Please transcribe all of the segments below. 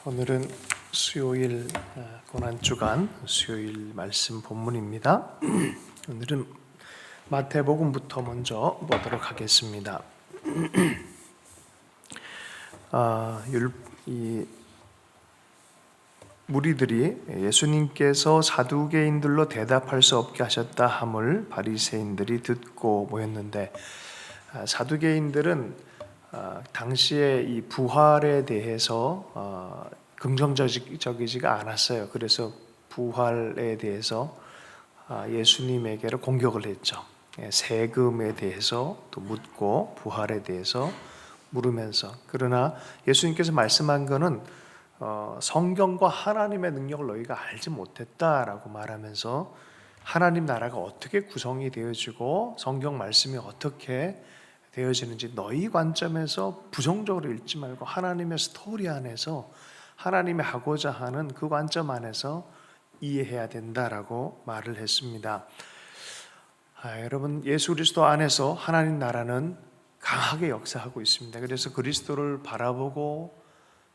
오늘은 수요일 고난주간 수요일 말씀 본문입니다. 오늘은 마태복음부터 먼저 보도록 하겠습니다. 이 무리들이 예수님께서 사두개인들로 대답할 수 없게 하셨다 함을 바리새인들이 듣고 모였는데, 사두개인들은 당시에 이 부활에 대해서 긍정적이지가 않았어요. 그래서 부활에 대해서 예수님에게로 공격을 했죠. 세금에 대해서 또 묻고 부활에 대해서 물으면서, 그러나 예수님께서 말씀한 것은 성경과 하나님의 능력을 너희가 알지 못했다라고 말하면서 하나님 나라가 어떻게 구성이 되어지고 성경 말씀이 어떻게 되어지는지 너희 관점에서 부정적으로 읽지 말고 하나님의 스토리 안에서 하나님이 하고자 하는 그 관점 안에서 이해해야 된다라고 말을 했습니다. 여러분, 예수 그리스도 안에서 하나님 나라는 강하게 역사하고 있습니다. 그래서 그리스도를 바라보고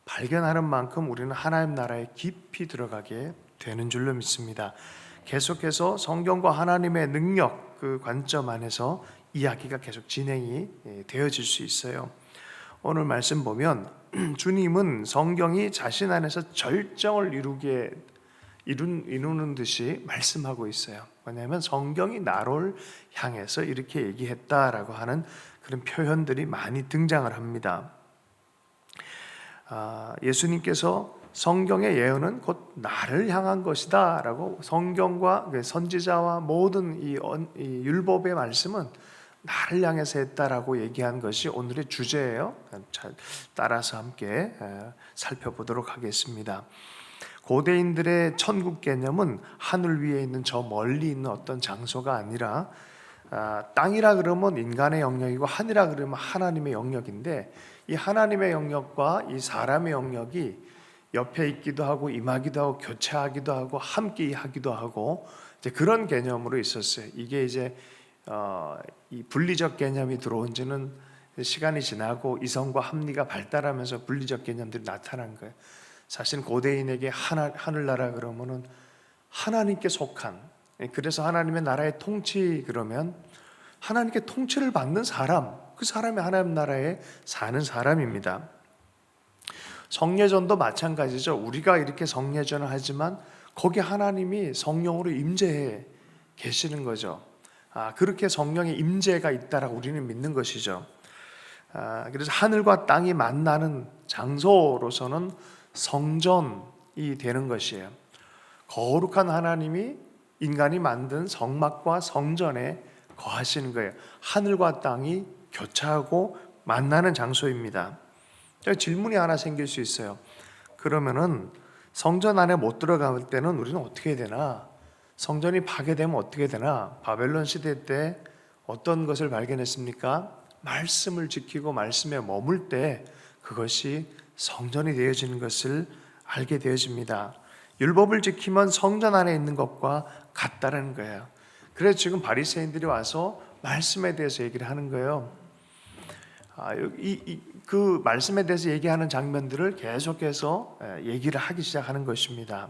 발견하는 만큼 우리는 하나님 나라에 깊이 들어가게 되는 줄로 믿습니다. 계속해서 성경과 하나님의 능력, 그 관점 안에서 이야기가 계속 진행이 되어질 수 있어요. 오늘 말씀 보면 주님은 성경이 자신 안에서 절정을 이루는 듯이 말씀하고 있어요. 왜냐하면 성경이 나를 향해서 이렇게 얘기했다라고 하는 그런 표현들이 많이 등장을 합니다. 예수님께서 성경의 예언은 곧 나를 향한 것이다 라고, 성경과 선지자와 모든 이 율법의 말씀은 나를 향해서 했다라고 얘기한 것이 오늘의 주제예요. 따라서 함께 살펴보도록 하겠습니다. 고대인들의 천국 개념은 하늘 위에 있는 저 멀리 있는 어떤 장소가 아니라, 땅이라 그러면 인간의 영역이고 하늘이라 그러면 하나님의 영역인데, 이 하나님의 영역과 이 사람의 영역이 옆에 있기도 하고 임하기도 하고 교차하기도 하고 함께 하기도 하고, 이제 그런 개념으로 있었어요. 이게 이제 이 분리적 개념이 들어온 지는 시간이 지나고 이성과 합리가 발달하면서 분리적 개념들이 나타난 거예요. 사실 고대인에게 하늘나라 그러면은 하나님께 속한, 그래서 하나님의 나라의 통치 그러면 하나님께 통치를 받는 사람, 그 사람이 하나님 나라에 사는 사람입니다. 성례전도 마찬가지죠. 우리가 이렇게 성례전을 하지만 거기 하나님이 성령으로 임재해 계시는 거죠. 그렇게 성령의 임재가 있다라고 우리는 믿는 것이죠. 그래서 하늘과 땅이 만나는 장소로서는 성전이 되는 것이에요. 거룩한 하나님이 인간이 만든 성막과 성전에 거하시는 거예요. 하늘과 땅이 교차하고 만나는 장소입니다. 질문이 하나 생길 수 있어요. 그러면은 성전 안에 못 들어갈 때는 우리는 어떻게 해야 되나? 성전이 파괴되면 어떻게 되나? 바벨론 시대 때 어떤 것을 발견했습니까? 말씀을 지키고 말씀에 머물 때 그것이 성전이 되어지는 것을 알게 되어집니다. 율법을 지키면 성전 안에 있는 것과 같다는 거예요. 그래서 지금 바리새인들이 와서 말씀에 대해서 얘기를 하는 거예요. 그 말씀에 대해서 얘기하는 장면들을 계속해서 얘기를 하기 시작하는 것입니다.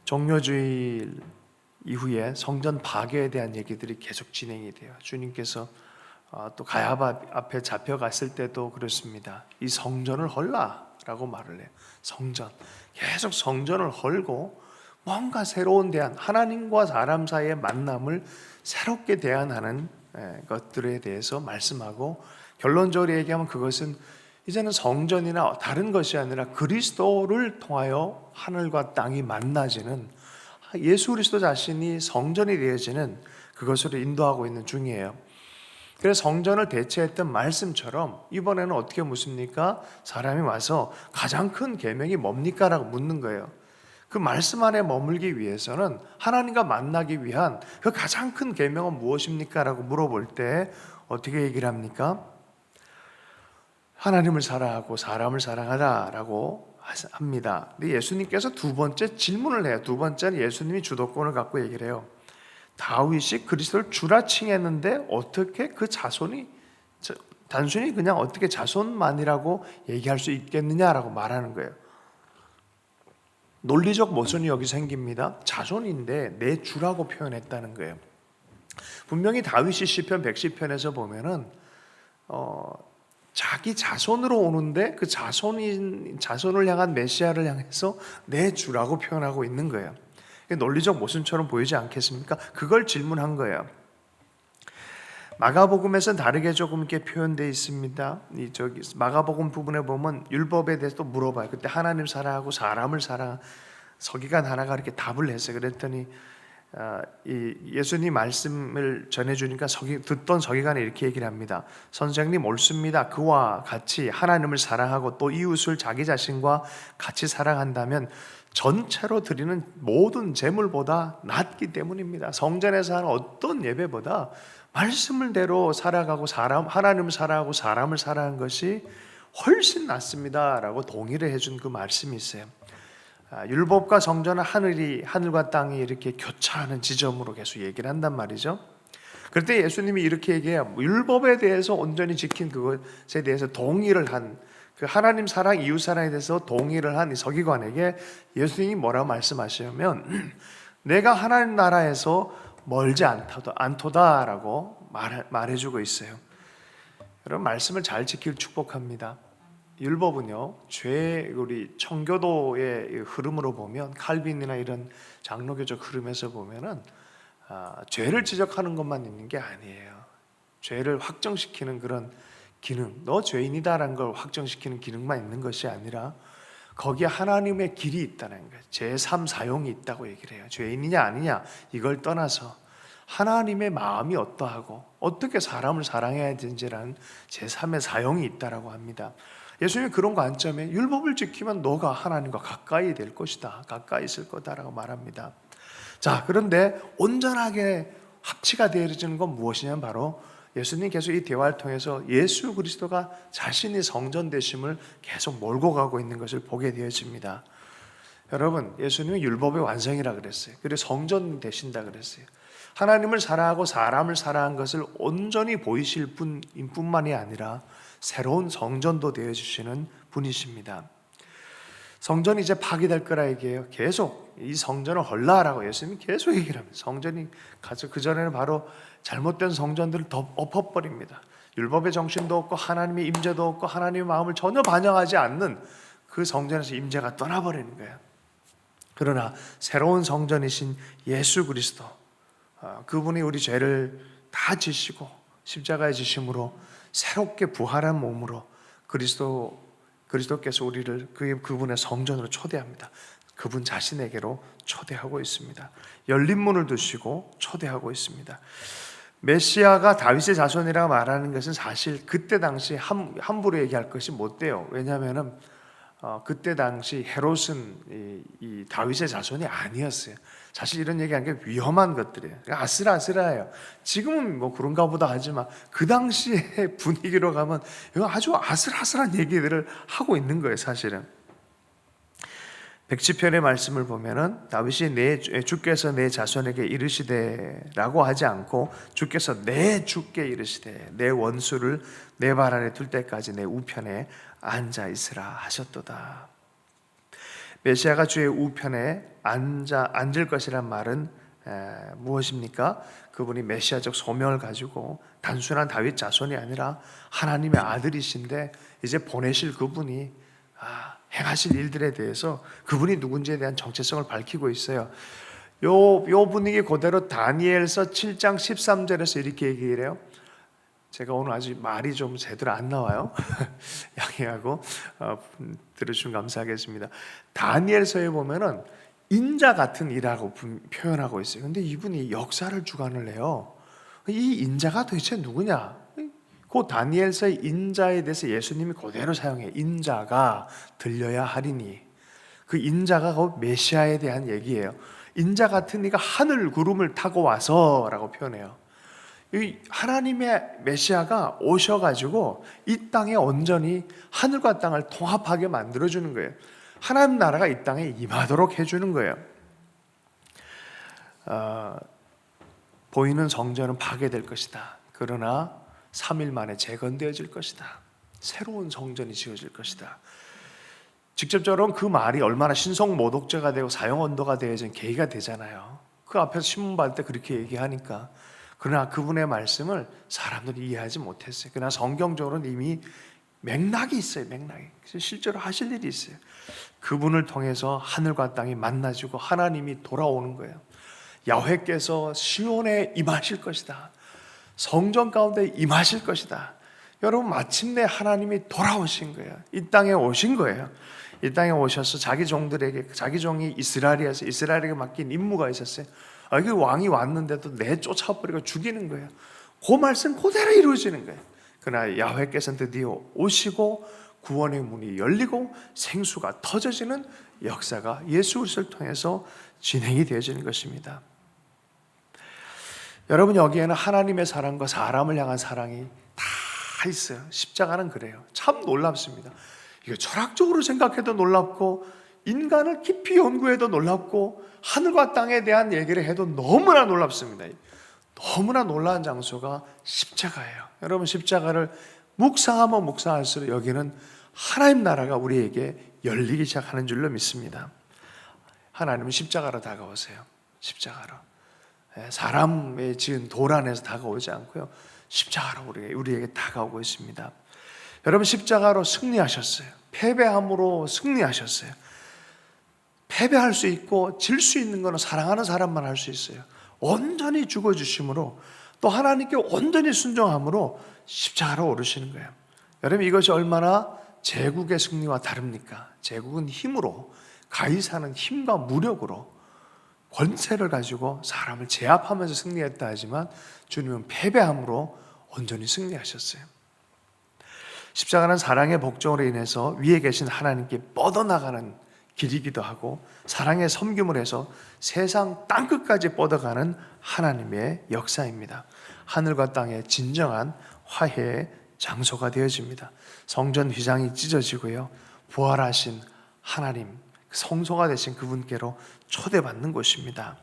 종료주일 이후에 성전 파괴에 대한 얘기들이 계속 진행이 돼요. 주님께서 또 가야바 앞에 잡혀갔을 때도 그렇습니다. 이 성전을 헐라라고 말을 해요. 성전, 계속 성전을 헐고 뭔가 새로운 대안, 하나님과 사람 사이의 만남을 새롭게 대안하는 것들에 대해서 말씀하고, 결론적으로 얘기하면 그것은 이제는 성전이나 다른 것이 아니라 그리스도를 통하여 하늘과 땅이 만나지는, 예수 그리스도 자신이 성전이 되어지는 그것으로 인도하고 있는 중이에요. 그래서 성전을 대체했던 말씀처럼 이번에는 어떻게 묻습니까? 사람이 와서 가장 큰 계명이 뭡니까? 라고 묻는 거예요. 그 말씀 안에 머물기 위해서는, 하나님과 만나기 위한 그 가장 큰 계명은 무엇입니까? 라고 물어볼 때 어떻게 얘기를 합니까? 하나님을 사랑하고 사람을 사랑하라라고 합니다. 근데 예수님께서 두 번째 질문을 해요. 두 번째는 예수님이 주도권을 갖고 얘기를 해요. 다윗이 그리스도를 주라 칭했는데 어떻게 그 자손이 단순히 그냥 어떻게 자손만이라고 얘기할 수 있겠느냐라고 말하는 거예요. 논리적 모순이 여기 생깁니다. 자손인데 내 주라고 표현했다는 거예요. 분명히 다윗이 시편 110편에서 보면은 자기 자손으로 오는데 그 자손을 향한 메시아를 향해서 내 주라고 표현하고 있는 거예요. 논리적 모순처럼 보이지 않겠습니까? 그걸 질문한 거예요. 마가복음에서는 다르게 조금 이렇게 표현되어 있습니다. 마가복음 부분에 보면 율법에 대해서 또 물어봐요. 그때 하나님 사랑하고 사람을 사랑, 서기관 하나가 이렇게 답을 했어요. 그랬더니 이 예수님 말씀을 전해주니까 듣던 서기관이 이렇게 얘기를 합니다. 선생님 옳습니다. 그와 같이 하나님을 사랑하고 또 이웃을 자기 자신과 같이 사랑한다면 전체로 드리는 모든 제물보다 낫기 때문입니다. 성전에서 하는 어떤 예배보다 말씀을 대로 살아가고 하나님을 사랑하고 사람을 사랑하는 것이 훨씬 낫습니다 라고 동의를 해준 그 말씀이 있어요. 율법과 성전은 하늘과 땅이 이렇게 교차하는 지점으로 계속 얘기를 한단 말이죠. 그럴 때 예수님이 이렇게 얘기해요. 율법에 대해서 온전히 지킨 그것에 대해서 동의를 한, 그 하나님 사랑, 이웃 사랑에 대해서 동의를 한 이 서기관에게 예수님이 뭐라고 말씀하시냐면 내가 하나님 나라에서 멀지 않도다라고 말해주고 있어요. 여러분, 말씀을 잘 지킬 축복합니다. 율법은요, 우리 청교도의 흐름으로 보면, 칼빈이나 이런 장로교적 흐름에서 보면은 죄를 지적하는 것만 있는 게 아니에요. 죄를 확정시키는 그런 기능, 너 죄인이다라는 걸 확정시키는 기능만 있는 것이 아니라 거기에 하나님의 길이 있다는 거예요. 제3 사용이 있다고 얘기를 해요. 죄인이냐 아니냐 이걸 떠나서 하나님의 마음이 어떠하고 어떻게 사람을 사랑해야 되는지라는 제3의 사용이 있다라고 합니다. 예수님이 그런 관점에 율법을 지키면 너가 하나님과 가까이 될 것이다, 가까이 있을 거다라고 말합니다. 자, 그런데 온전하게 합치가 되어지는 건 무엇이냐면 바로 예수님 계속 이 대화를 통해서 예수 그리스도가 자신이 성전 되심을 계속 몰고 가고 있는 것을 보게 되어집니다. 여러분, 예수님은 율법의 완성이라 그랬어요. 그리고 성전 되신다 그랬어요. 하나님을 사랑하고 사람을 사랑한 것을 온전히 보이실 뿐만이 아니라 새로운 성전도 되어주시는 분이십니다. 성전이 이제 파괴될 거라 얘기해요. 계속 이 성전을 헐라라고 예수님이 계속 얘기를 합니다. 성전이 가서 그전에는 바로 잘못된 성전들을 덮어버립니다. 율법의 정신도 없고 하나님의 임재도 없고 하나님의 마음을 전혀 반영하지 않는 그 성전에서 임재가 떠나버리는 거예요. 그러나 새로운 성전이신 예수 그리스도, 그분이 우리 죄를 다 지시고 십자가에 지심으로 새롭게 부활한 몸으로 그리스도께서 우리를 그분의 성전으로 초대합니다. 그분 자신에게로 초대하고 있습니다. 열린 문을 두시고 초대하고 있습니다. 메시아가 다윗의 자손이라고 말하는 것은 사실 그때 당시 함부로 얘기할 것이 못 돼요. 왜냐하면 그때 당시 헤롯은 이 다윗의 자손이 아니었어요. 사실 이런 얘기하는 게 위험한 것들이에요. 아슬아슬해요. 지금은 뭐 그런가 보다 하지만 그 당시의 분위기로 가면 이거 아주 아슬아슬한 얘기들을 하고 있는 거예요, 사실은. 110편의 말씀을 보면은 다윗이 주께서 내 자손에게 이르시되라고 하지 않고 주께서 내 주께 이르시되 내 원수를 내 발 아래 둘 때까지 내 우편에 앉아 있으라 하셨도다. 메시아가 주의 우편에 앉을 것이란 말은 무엇입니까? 그분이 메시아적 소명을 가지고 단순한 다윗 자손이 아니라 하나님의 아들이신데 이제 보내실 그분이 행하실 일들에 대해서 그분이 누군지에 대한 정체성을 밝히고 있어요. 요 분위기 그대로 다니엘서 7장 13절에서 이렇게 얘기를 해요. 제가 오늘 아주 말이 좀 제대로 안 나와요. 양해하고 들어주시면 감사하겠습니다. 다니엘서에 보면은 인자 같은 이라고 표현하고 있어요. 근데 이분이 역사를 주관을 해요. 이 인자가 도대체 누구냐? 그 다니엘서의 인자에 대해서 예수님이 그대로 사용해요. 인자가 들려야 하리니. 그 인자가 그 메시아에 대한 얘기예요. 인자 같은 이가 하늘 구름을 타고 와서라고 표현해요. 이 하나님의 메시아가 오셔가지고 이 땅에 온전히 하늘과 땅을 통합하게 만들어주는 거예요. 하나님 나라가 이 땅에 임하도록 해주는 거예요. 보이는 성전은 파괴될 것이다. 그러나 3일 만에 재건되어질 것이다. 새로운 성전이 지어질 것이다. 직접적으로 그 말이 얼마나 신성모독죄가 되고 사형언도가 되어진 계기가 되잖아요. 그 앞에서 신문 받을 때 그렇게 얘기하니까. 그러나 그분의 말씀을 사람들이 이해하지 못했어요. 그러나 성경적으로는 이미 맥락이 있어요. 맥락이. 실제로 하실 일이 있어요. 그분을 통해서 하늘과 땅이 만나지고 하나님이 돌아오는 거예요. 야훼께서 시온에 임하실 것이다. 성전 가운데 임하실 것이다. 여러분, 마침내 하나님이 돌아오신 거예요. 이 땅에 오신 거예요. 이 땅에 오셔서 자기 종들에게, 자기 종이 이스라엘이어서 이스라엘에게 맡긴 임무가 있었어요. 그 왕이 왔는데도 내쫓아버리고 죽이는 거예요. 그 말씀 그대로 이루어지는 거예요. 그러나 야훼께서는 드디어 오시고 구원의 문이 열리고 생수가 터져지는 역사가 예수 그리스도를 통해서 진행이 되어지는 것입니다. 여러분, 여기에는 하나님의 사랑과 사람을 향한 사랑이 다 있어요. 십자가는 그래요. 참 놀랍습니다. 이거 철학적으로 생각해도 놀랍고 인간을 깊이 연구해도 놀랍고 하늘과 땅에 대한 얘기를 해도 너무나 놀랍습니다. 너무나 놀라운 장소가 십자가예요. 여러분, 십자가를 묵상하면 묵상할수록 여기는 하나님 나라가 우리에게 열리기 시작하는 줄로 믿습니다. 하나님은 십자가로 다가오세요. 십자가로. 사람의 지은 돌 안에서 다가오지 않고요, 십자가로 우리에게 다가오고 있습니다. 여러분, 십자가로 승리하셨어요. 패배함으로 승리하셨어요. 패배할 수 있고 질 수 있는 것은 사랑하는 사람만 할 수 있어요. 온전히 죽어주심으로 또 하나님께 온전히 순종함으로 십자가로 오르시는 거예요. 여러분, 이것이 얼마나 제국의 승리와 다릅니까? 제국은 힘으로, 가이사는 힘과 무력으로 권세를 가지고 사람을 제압하면서 승리했다 하지만 주님은 패배함으로 온전히 승리하셨어요. 십자가는 사랑의 복종으로 인해서 위에 계신 하나님께 뻗어나가는 길이기도 하고 사랑의 섬김을 해서 세상 땅끝까지 뻗어가는 하나님의 역사입니다. 하늘과 땅의 진정한 화해의 장소가 되어집니다. 성전 휘장이 찢어지고요, 부활하신 하나님, 성소가 되신 그분께로 초대받는 곳입니다.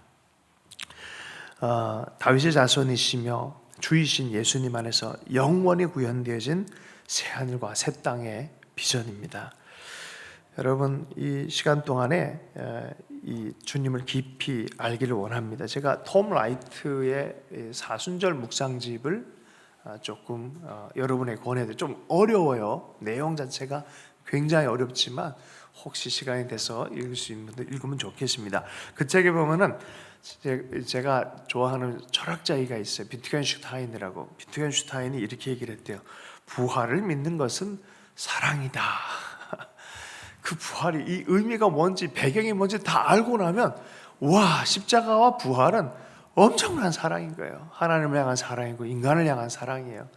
다윗의 자손이시며 주이신 예수님 안에서 영원히 구현되어진 새하늘과 새 땅의 비전입니다. 여러분, 이 시간 동안에 이 주님을 깊이 알기를 원합니다. 제가 톰 라이트의 사순절 묵상집을 조금 여러분에게 권해드려요. 좀 어려워요. 내용 자체가 굉장히 어렵지만 혹시 시간이 돼서 읽을 수 있는 분들 읽으면 좋겠습니다. 그 책에 보면은 제가 좋아하는 철학자이가 있어요. 비트겐슈타인이라고. 비트겐슈타인이 이렇게 얘기를 했대요. 부활을 믿는 것은 사랑이다. 그 부활이, 이 의미가 뭔지, 배경이 뭔지 다 알고 나면 와, 십자가와 부활은 엄청난 사랑인 거예요. 하나님을 향한 사랑이고 인간을 향한 사랑이에요.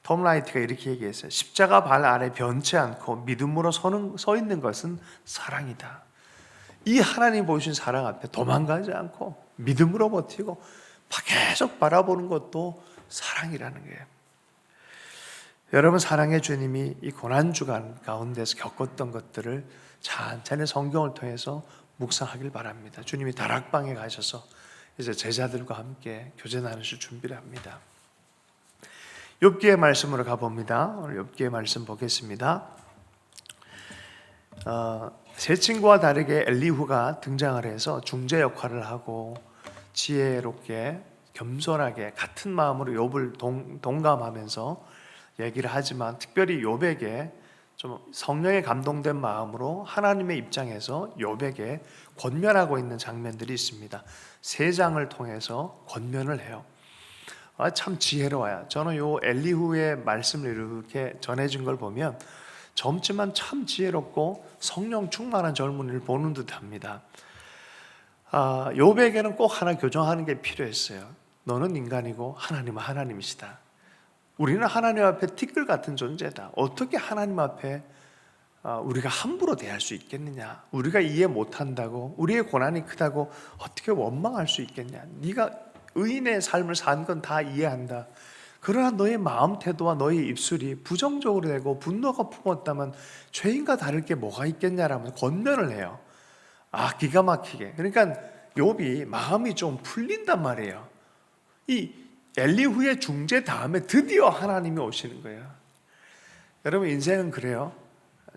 톰 라이트가 이렇게 얘기했어요. 십자가 발 아래 변치 않고 믿음으로 서 있는 것은 사랑이다. 이 하나님 보여주신 사랑 앞에 도망가지 않고 믿음으로 버티고 계속 바라보는 것도 사랑이라는 거예요. 여러분, 사랑의 주님이 이 고난주간 가운데서 겪었던 것들을 찬찬히 성경을 통해서 묵상하길 바랍니다. 주님이 다락방에 가셔서 이제 제자들과 함께 교제 나누실 준비를 합니다. 욥기의 말씀으로 가봅니다. 오늘 욥기의 말씀 보겠습니다. 세 친구와 다르게 엘리후가 등장을 해서 중재 역할을 하고 지혜롭게 겸손하게 같은 마음으로 욥을 동감하면서 얘기를 하지만 특별히 욥에게 좀 성령에 감동된 마음으로 하나님의 입장에서 욥에게 권면하고 있는 장면들이 있습니다. 세 장을 통해서 권면을 해요. 참 지혜로워요. 저는 요 엘리후의 말씀을 이렇게 전해준 걸 보면 젊지만 참 지혜롭고 성령 충만한 젊은이를 보는 듯합니다. 욥에게는 꼭 하나 교정하는 게 필요했어요. 너는 인간이고 하나님은 하나님이시다. 우리는 하나님 앞에 티끌 같은 존재다. 어떻게 하나님 앞에 우리가 함부로 대할 수 있겠느냐? 우리가 이해 못한다고, 우리의 고난이 크다고 어떻게 원망할 수 있겠냐? 네가 의인의 삶을 산 건 다 이해한다. 그러나 너의 마음 태도와 너의 입술이 부정적으로 되고 분노가 품었다면 죄인과 다를 게 뭐가 있겠냐라면서 권면을 해요. 기가 막히게. 그러니까 욥이 마음이 좀 풀린단 말이에요. 이 엘리후의 중재 다음에 드디어 하나님이 오시는 거예요. 여러분 인생은 그래요.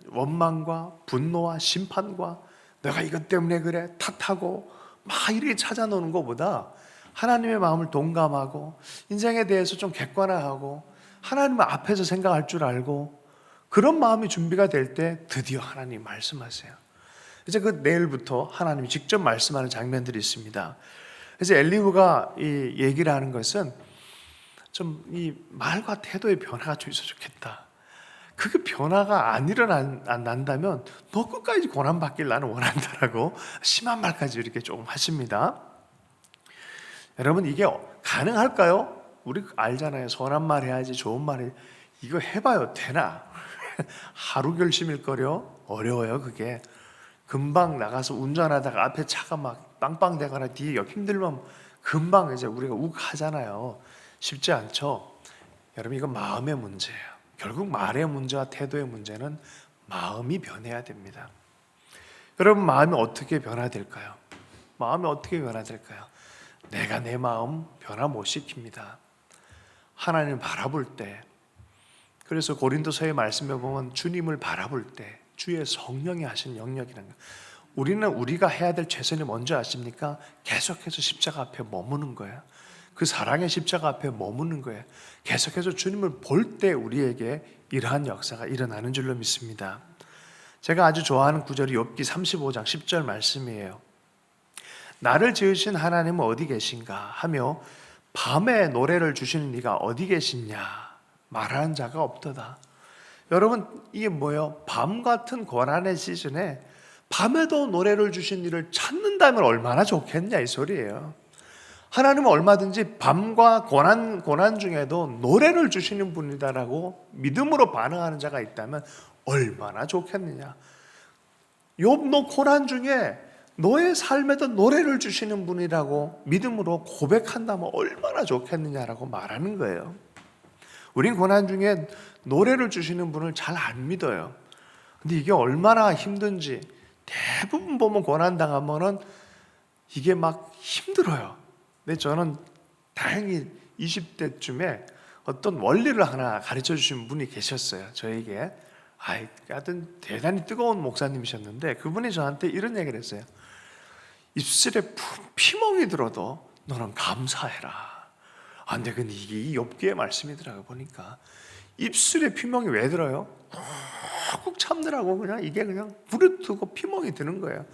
원망과 분노와 심판과 내가 이것 때문에 그래 탓하고 막 이렇게 찾아노는 것보다 하나님의 마음을 동감하고 인생에 대해서 좀 객관화하고 하나님 앞에서 생각할 줄 알고 그런 마음이 준비가 될 때 드디어 하나님 말씀하세요. 이제 그 내일부터 하나님이 직접 말씀하는 장면들이 있습니다. 그래서 엘리후가 이 얘기를 하는 것은 좀 이 말과 태도의 변화가 좀 있어 좋겠다. 그게 변화가 안 일어난다면 너 끝까지 고난받길 나는 원한다라고 심한 말까지 이렇게 조금 하십니다. 여러분 이게 가능할까요? 우리 알잖아요. 선한 말 해야지 좋은 말 해야지. 이거 해봐요. 되나? 하루 결심일 거려? 어려워요 그게. 금방 나가서 운전하다가 앞에 차가 막 빵빵 대거나 뒤에 힘들면 금방 이제 우리가 욱 하잖아요. 쉽지 않죠? 여러분 이건 마음의 문제예요. 결국 말의 문제와 태도의 문제는 마음이 변해야 됩니다. 여러분 마음이 어떻게 변화될까요? 마음이 어떻게 변화될까요? 내가 내 마음 변화 못 시킵니다. 하나님을 바라볼 때, 그래서 고린도서의 말씀에 보면 주님을 바라볼 때 주의 성령이 하신 영역이라는 거예요. 우리는 우리가 해야 될 최선이 뭔지 아십니까? 계속해서 십자가 앞에 머무는 거예요. 그 사랑의 십자가 앞에 머무는 거예요. 계속해서 주님을 볼 때 우리에게 이러한 역사가 일어나는 줄로 믿습니다. 제가 아주 좋아하는 구절이 욥기 35장 10절 말씀이에요. 나를 지으신 하나님은 어디 계신가 하며 밤에 노래를 주시는 이가 어디 계시냐 말하는 자가 없도다. 여러분 이게 뭐예요? 밤 같은 고난의 시즌에 밤에도 노래를 주신 이를 찾는다면 얼마나 좋겠냐 이 소리예요. 하나님은 얼마든지 밤과 고난 중에도 노래를 주시는 분이다라고 믿음으로 반응하는 자가 있다면 얼마나 좋겠느냐. 욥 너 고난 중에 너의 삶에도 노래를 주시는 분이라고 믿음으로 고백한다면 얼마나 좋겠느냐라고 말하는 거예요. 우린 고난 중에 노래를 주시는 분을 잘 안 믿어요. 근데 이게 얼마나 힘든지 대부분 보면 고난 당하면은 이게 막 힘들어요. 근데 저는 다행히 20대쯤에 어떤 원리를 하나 가르쳐 주신 분이 계셨어요. 저에게. 하여튼 대단히 뜨거운 목사님이셨는데 그분이 저한테 이런 얘기를 했어요. 입술에 피멍이 들어도 너는 감사해라. 근데 이게 욥기의 말씀이더라고 보니까. 입술에 피멍이 왜 들어요? 꾹 참느라고 그냥 이게 그냥 부르트고 피멍이 드는 거예요.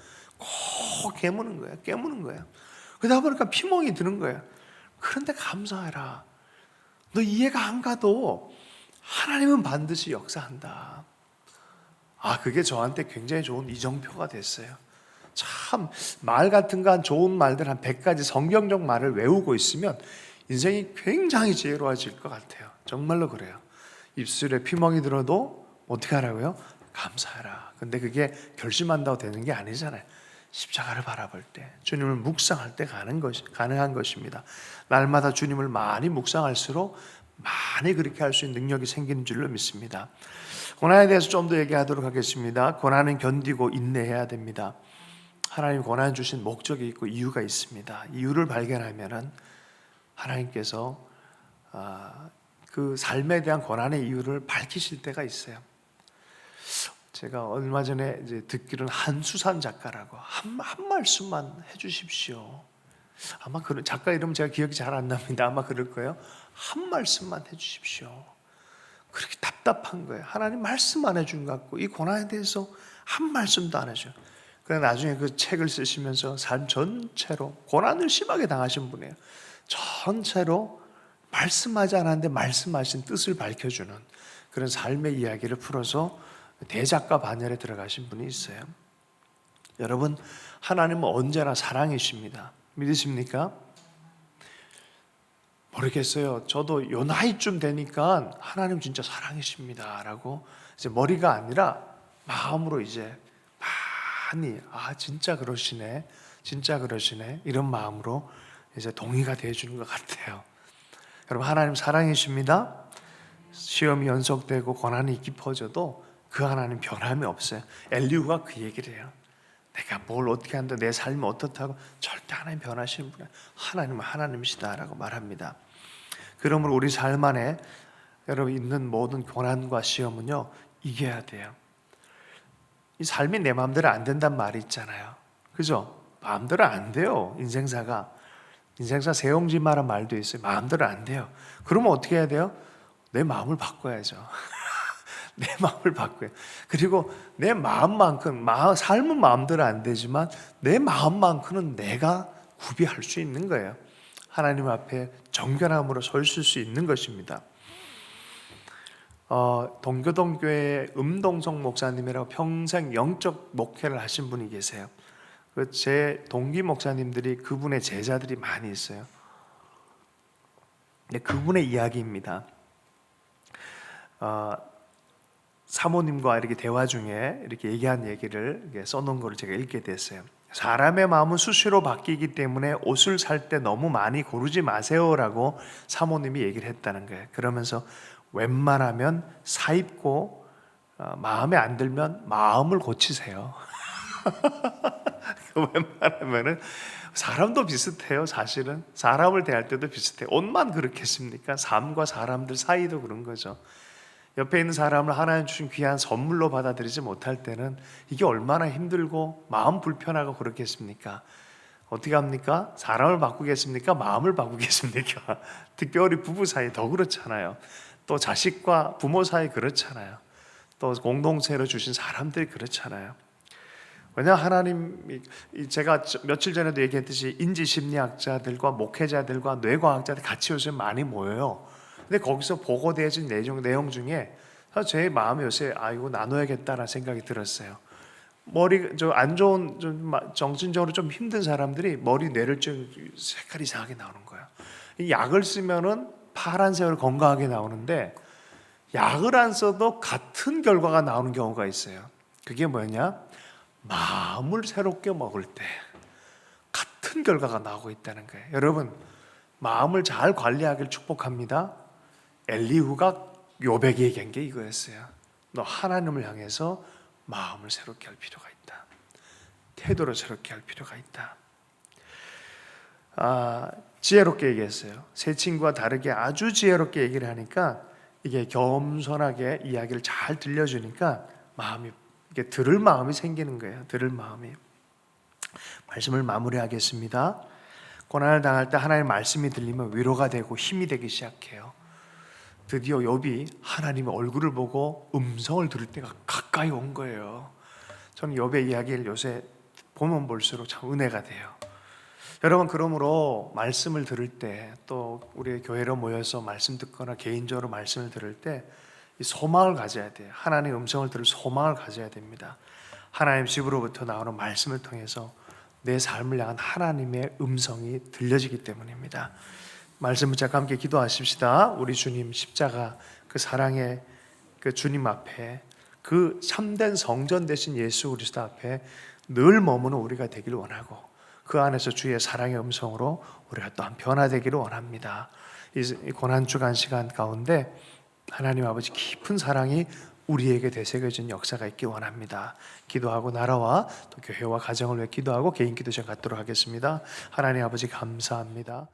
꼭 깨무는 거예요. 깨무는 거예요. 그러다 보니까 피멍이 드는 거예요. 그런데 감사해라. 너 이해가 안 가도 하나님은 반드시 역사한다. 그게 저한테 굉장히 좋은 이정표가 됐어요. 참 말 같은 거 한 좋은 말들 한 100가지 성경적 말을 외우고 있으면 인생이 굉장히 지혜로워질 것 같아요. 정말로 그래요. 입술에 피멍이 들어도 어떻게 하라고요? 감사해라. 근데 그게 결심한다고 되는 게 아니잖아요. 십자가를 바라볼 때 주님을 묵상할 때 가능한 것입니다. 날마다 주님을 많이 묵상할수록 많이 그렇게 할 수 있는 능력이 생기는 줄로 믿습니다. 고난에 대해서 좀 더 얘기하도록 하겠습니다. 고난은 견디고 인내해야 됩니다. 하나님 고난 주신 목적이 있고 이유가 있습니다. 이유를 발견하면은 하나님께서 그 삶에 대한 고난의 이유를 밝히실 때가 있어요. 제가 얼마 전에 이제 듣기로는 한수산 작가라고 한 말씀만 해주십시오. 아마 그런 작가 이름 제가 기억이 잘 안 납니다. 아마 그럴 거예요. 한 말씀만 해주십시오. 그렇게 답답한 거예요. 하나님 말씀 안 해준 것 같고 이 고난에 대해서 한 말씀도 안 해줘요. 그래 나중에 그 책을 쓰시면서 삶 전체로 고난을 심하게 당하신 분이에요. 전체로 말씀하지 않았는데 말씀하신 뜻을 밝혀주는 그런 삶의 이야기를 풀어서 대작가 반열에 들어가신 분이 있어요. 여러분 하나님은 언제나 사랑이십니다. 믿으십니까? 모르겠어요. 저도 요 나이쯤 되니까 하나님 진짜 사랑이십니다 라고 이제 머리가 아니라 마음으로 이제 많이 진짜 그러시네 진짜 그러시네 이런 마음으로 이제 동의가 되어주는 것 같아요. 여러분 하나님 사랑이십니다. 시험이 연속되고 고난이 깊어져도 그 하나님 변함이 없어요. 엘리후가 그 얘기를 해요. 내가 뭘 어떻게 한다 내 삶이 어떻다고 절대 하나님 변하시는 분은 하나님은 하나님이시다라고 말합니다. 그러므로 우리 삶 안에 여러분 있는 모든 고난과 시험은요, 이겨야 돼요. 이 삶이 내 마음대로 안 된단 말이 있잖아요. 그죠? 마음대로 안 돼요. 인생사가 세옹지마란 말도 있어요. 마음대로 안 돼요. 그러면 어떻게 해야 돼요? 내 마음을 바꿔야죠. 내 마음을 바꿔요. 그리고 내 마음만큼, 삶은 마음대로 안 되지만 내 마음만큼은 내가 구비할 수 있는 거예요. 하나님 앞에 정결함으로 설 수 있는 것입니다. 동교동교회 음동석 목사님이라고 평생 영적 목회를 하신 분이 계세요. 제 동기 목사님들이 그분의 제자들이 많이 있어요. 근데 그분의 이야기입니다. 사모님과 이렇게 대화 중에 이렇게 얘기한 얘기를 써놓은 걸 제가 읽게 됐어요. 사람의 마음은 수시로 바뀌기 때문에 옷을 살 때 너무 많이 고르지 마세요라고 사모님이 얘기를 했다는 거예요. 그러면서 웬만하면 사 입고 마음에 안 들면 마음을 고치세요. 웬만하면은 사람도 비슷해요. 사실은 사람을 대할 때도 비슷해요. 옷만 그렇겠습니까? 삶과 사람들 사이도 그런 거죠. 옆에 있는 사람을 하나님 주신 귀한 선물로 받아들이지 못할 때는 이게 얼마나 힘들고 마음 불편하고 그렇겠습니까? 어떻게 합니까? 사람을 바꾸겠습니까? 마음을 바꾸겠습니까? 특별히 부부 사이 더 그렇잖아요. 또 자식과 부모 사이 그렇잖아요. 또 공동체로 주신 사람들이 그렇잖아요. 왜냐하면 하나님, 제가 며칠 전에도 얘기했듯이 인지심리학자들과 목회자들과 뇌과학자들 같이 요새 많이 모여요. 근데 거기서 보고되어진 내용 중에 제 마음이 요새 이거 나눠야겠다라는 생각이 들었어요. 머리 안 좋은 정신적으로 좀 힘든 사람들이 머리 뇌를 좀 색깔이 이상하게 나오는 거야. 이 약을 쓰면은 파란색으로 건강하게 나오는데 약을 안 써도 같은 결과가 나오는 경우가 있어요. 그게 뭐냐? 마음을 새롭게 먹을 때 같은 결과가 나오고 있다는 거예요. 여러분, 마음을 잘 관리하길 축복합니다. 엘리후가 요백에게 얘기한 게 이거였어요. 너 하나님을 향해서 마음을 새롭게 할 필요가 있다. 태도를 새롭게 할 필요가 있다. 지혜롭게 얘기했어요. 새 친구와 다르게 아주 지혜롭게 얘기를 하니까 이게 겸손하게 이야기를 잘 들려주니까 마음이 이게 들을 마음이 생기는 거예요. 들을 마음이. 말씀을 마무리하겠습니다. 고난을 당할 때 하나님의 말씀이 들리면 위로가 되고 힘이 되기 시작해요. 드디어 욥이 하나님의 얼굴을 보고 음성을 들을 때가 가까이 온 거예요. 저는 욥의 이야기를 요새 보면 볼수록 참 은혜가 돼요. 여러분, 그러므로 말씀을 들을 때, 또 우리 교회로 모여서 말씀 듣거나 개인적으로 말씀을 들을 때 이 소망을 가져야 돼요. 하나님의 음성을 들을 소망을 가져야 됩니다. 하나님 집으로부터 나오는 말씀을 통해서 내 삶을 향한 하나님의 음성이 들려지기 때문입니다. 말씀 붙잡고 함께 기도하십시다. 우리 주님 십자가 그 사랑의 그 주님 앞에, 그 참된 성전 되신 예수 그리스도 앞에 늘 머무는 우리가 되길 원하고, 그 안에서 주의 사랑의 음성으로 우리가 또한 변화되기를 원합니다. 이 고난주간 시간 가운데 하나님 아버지 깊은 사랑이 우리에게 되새겨진 역사가 있기 원합니다. 기도하고 나라와 또 교회와 가정을 위해 기도하고 개인 기도 시간 갖도록 하겠습니다. 하나님 아버지 감사합니다.